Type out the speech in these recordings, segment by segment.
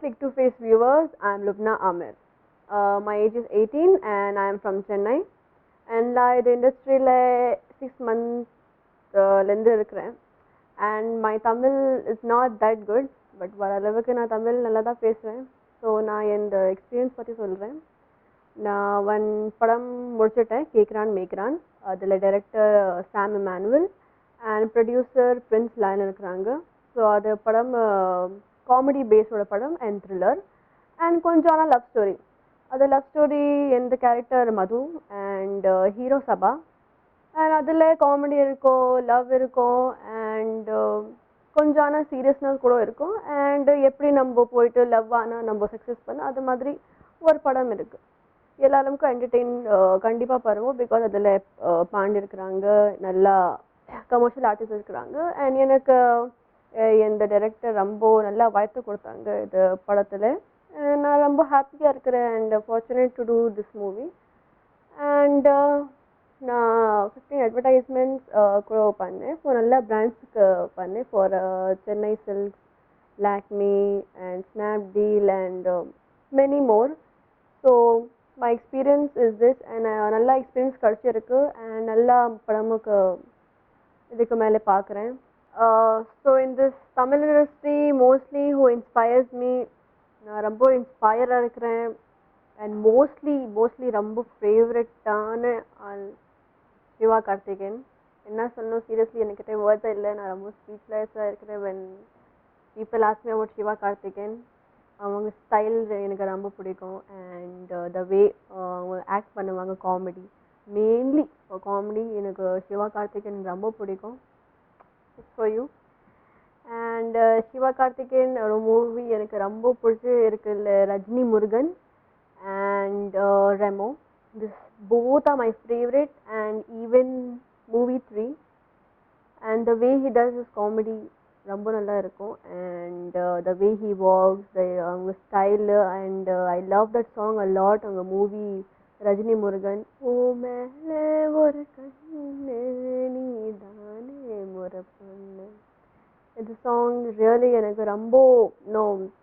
Click to Face viewers, I'm Lubna Amir. My age is 18 and I'm from Chennai. And in the industry 6 months லந்து இருக்கிறேன். And my Tamil is not that good, but வர அளவுக்கு நான் தமிழ் நல்லா தான் பேசுவேன். So நான் இந்த experience பற்றி சொல்கிறேன். நான் ஒன் படம் முடிச்சிட்டேன், கேக்ரான் மேக்ரான். அதில் director Sam Emmanuel and producer Prince line இருக்கிறாங்க. ஸோ அது படம் காமெடி பேஸோட படம் அண்ட் த்ரில்லர் அண்ட் கொஞ்சம் ஆனால் லவ் ஸ்டோரி. அது லவ் ஸ்டோரி எந்த character Madhu and hero Saba. And அதில் காமெடி இருக்கும், லவ் இருக்கும் அண்ட் கொஞ்சம் ஆனால் சீரியஸ்னஸ் கூட இருக்கும். அண்ட் எப்படி நம்ம போயிட்டு லவ் ஆனால் நம்ம சக்ஸஸ் பண்ண அது மாதிரி ஒரு படம் இருக்குது. எல்லாருக்கும் என்டர்டெயின் கண்டிப்பாக பருவோம். பிகாஸ் அதில் பாண்டி இருக்கிறாங்க, நல்லா கமர்ஷியல் ஆர்டிஸ்ட் இருக்கிறாங்க. அண்ட் எனக்கு இந்த டைரக்டர் ரொம்ப நல்லா வாய்ப்பு கொடுத்தாங்க இது படத்தில். நான் ரொம்ப ஹாப்பியாக இருக்கிறேன் and fortunate to do this movie. And நான் 15 அட்வர்டைஸ்மெண்ட்ஸ் கூட பண்ணேன். ஸோ நல்லா பிராண்ட்ஸுக்கு பண்ணேன் for Chennai silks, Lakme and Snapdeal and many more. So my experience is this and நல்லா எக்ஸ்பீரியன்ஸ் கிடச்சிருக்கு அண்ட் நல்லா படமுக்கு இதுக்கு மேலே பார்க்குறேன். So in this Tamil industry, mostly who inspires me, நான் ரொம்ப இன்ஸ்பயராக இருக்கிறேன். அண்ட் மோஸ்ட்லி ரொம்ப ஃபேவரட்டான ஆள் சிவா கார்த்திகேயன். என்ன சொல்லணும், சீரியஸ்லி என்கிட்ட வேர்ட்ஸே இல்லை. நான் ரொம்ப ஸ்பீச்லெஸ்ஸாக இருக்கிறேன் when people ask me about Siva Karthikeyan. அவங்க ஸ்டைல் எனக்கு ரொம்ப பிடிக்கும் அண்ட் த வே அவங்க ஆக்ட் பண்ணுவாங்க காமெடி, மெயின்லி காமெடி எனக்கு சிவா கார்த்திகேயன் ரொம்ப பிடிக்கும். for you. And Siva Karthikeyan ஒரு மூவி எனக்கு ரொம்ப பிடிச்சி இருக்குல்ல, Rajini Murugan and Remo. This both are my favorite and even movie 3 and the way he does his comedy ரொம்ப நல்லா இருக்கும். And the way he walks, the style and I love that song a lot. அவங்க movie Rajini Murugan, ஓ மேலே ஒரு கண்ணு நீதானே முறை பொண்ணு. இந்த சாங் ரியலி எனக்கு ரொம்ப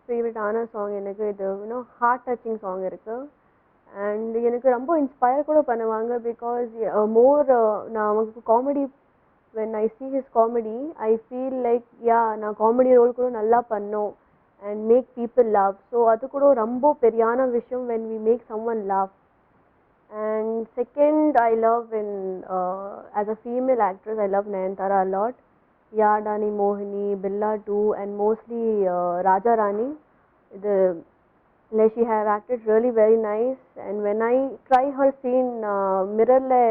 ஃபேவரட்டான சாங். எனக்கு இது ஹார்ட் டச்சிங் சாங் இருக்குது அண்ட் எனக்கு ரொம்ப இன்ஸ்பயர் கூட பண்ணுவாங்க. பிகாஸ் மோர் நான் அவங்களுக்கு comedy when I see his comedy I feel like நான் காமெடி ரோல் கூட நல்லா பண்ணோம் and make people laugh. So அது கூட ரொம்ப பெரியான விஷயம் when we make someone laugh. And second, I love as a female actress, I love Nayanthara a lot. Yadani Mohini, Billa 2 and mostly Raja Rani. She have acted really very nice and when I try her scene mirror le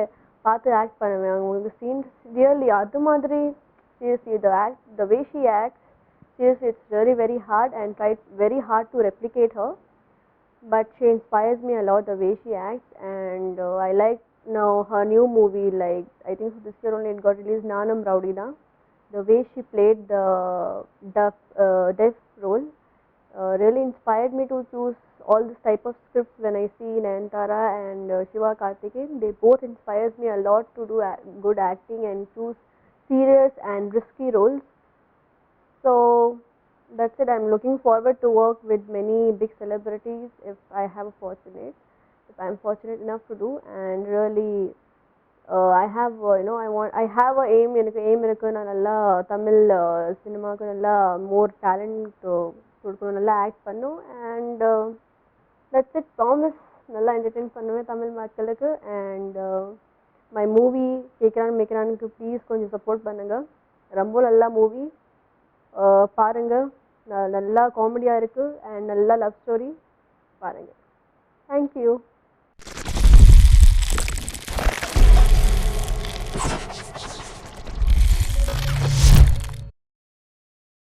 paathu act பண்ணுவேன். உங்களுக்கு scene really அது மாதிரி seriously the way she acts, seriously it's really very hard and tried very hard to replicate her. But she inspires me a lot the way she acts and I like now her new movie, like I think this year only it got released, Nanam Rowdy-da. The way she played the deaf role really inspired me to choose all this type of scripts when I see Nayanthara and Shiva Karthikeyan. They both inspires me a lot to do good acting and choose serious and risky roles. So that's it. I'm looking forward to work with many big celebrities if I I'm fortunate enough to do. And really I have I have a aim. எனக்கு aim இருக்கு, நான் நல்லா தமிழ் சினிமாவுக்கு நல்லா மோர் talent கொடுக்கணும், நல்லா act பண்ணும். And that's it. Promise நல்லா என்டர்டெயின் பண்ணுவேன் தமிழ் மக்களுக்கு. அண்ட் மை மூவி கேட்குறான் மேய்க்கிறானுக்கு ப்ளீஸ் கொஞ்சம் சப்போர்ட் பண்ணுங்கள். ரொம்ப நல்லா மூவி பாருங்கள், நல்லா காமெடியாக இருக்குது அண்ட் நல்லா லவ் ஸ்டோரி பாருங்கள். தேங்க்யூ.